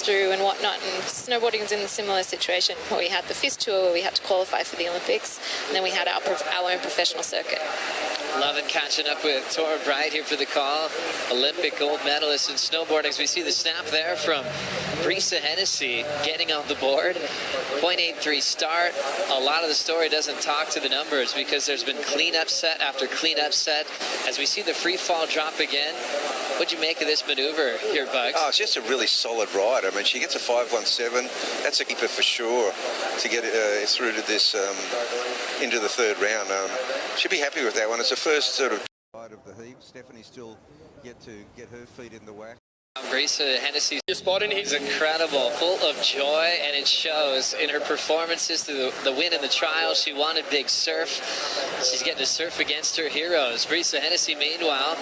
through and whatnot, and snowboarding is in a similar situation where we had the FIS tour where we had to qualify for the Olympics, and then we had our own professional circuit. Loving catching up with Tora Bright here for the call. Olympic gold medalist in snowboarding. As we see the snap there from Brisa Hennessy getting on the board. 0.83 start. A lot of the story doesn't talk to the numbers because there's been cleanup set after cleanup set. As we see the free fall drop again, what'd you make of this maneuver here, Bugs? Oh, it's just a really solid ride. I mean, she gets a 5.17. That's a keeper for sure to get through to this into the third round. She'll be happy with that one. It's the first sort of ride of the heat. Stephanie still yet to get her feet in the whack. Brisa Hennessy is incredible, full of joy, and it shows in her performances through the win in the trials. She wanted big surf. She's getting to surf against her heroes. Brisa Hennessy, meanwhile,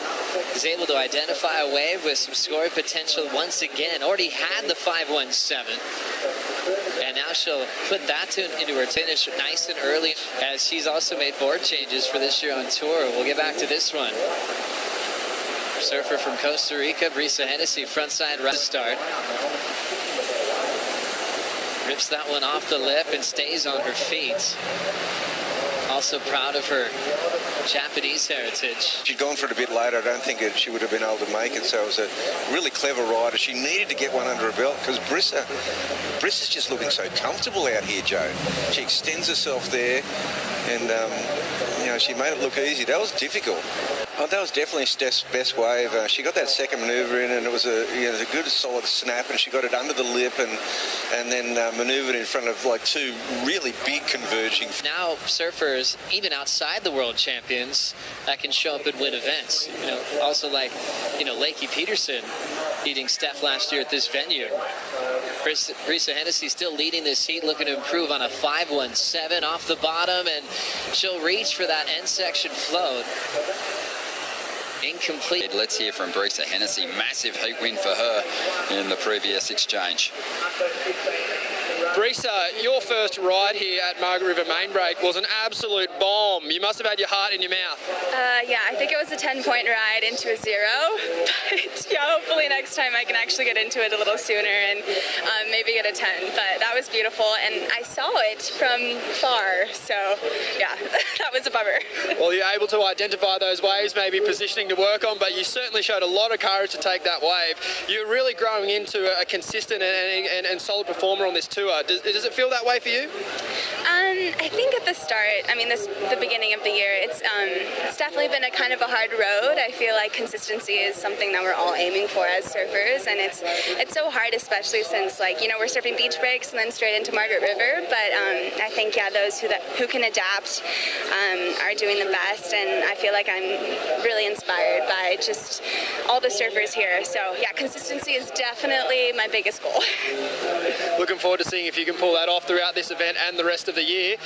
is able to identify a wave with some scoring potential once again. Already had the 5.17. And now she'll put that into her finish nice and early, as she's also made board changes for this year on tour. We'll get back to this one. Surfer from Costa Rica, Brisa Hennessy, frontside right start. Rips that one off the lip and stays on her feet. Also proud of her Japanese heritage. She'd gone for it a bit later. I don't think she would have been able to make it, so it was a really clever rider. She needed to get one under her belt because Brisa's just looking so comfortable out here, Joe. She extends herself there, and you know, she made it look easy. That was difficult. Oh, that was definitely Steph's best wave. She got that second manoeuvre in, and it was a good, solid snap, and she got it under the lip, and then manoeuvred in front of like two really big converging. Now surfers, even outside the world champions, that can show up and win events. You know, also like, Lakey Peterson beating Steph last year at this venue. Brisa Hennessy still leading this heat, looking to improve on a 5.17 off the bottom, and she'll reach for that end section float. Incomplete. Let's hear from Brisa Hennessy. Massive heat win for her in the previous exchange. Brisa, your first ride here at Margaret River Main Break was an absolute bomb. You must have had your heart in your mouth. Yeah, I think it was a 10-point ride into a 0. But yeah, hopefully next time I can actually get into it a little sooner and maybe get a 10. But that was beautiful, and I saw it from far. So yeah, that was a bummer. Well, you're able to identify those waves, maybe positioning to work on, but you certainly showed a lot of courage to take that wave. You're really growing into a consistent and solid performer on this tour. Does it feel that way for you? I think at the start, the beginning of the year, it's definitely been a kind of a hard road. I feel like consistency is something that we're all aiming for as surfers, and it's so hard, especially since we're surfing beach breaks and then straight into Margaret River. But I think those who can adapt are doing the best, and I feel like I'm really inspired by just all the surfers here. So yeah, consistency is definitely my biggest goal. Looking forward to seeing if you can pull that off throughout this event and the rest of the year.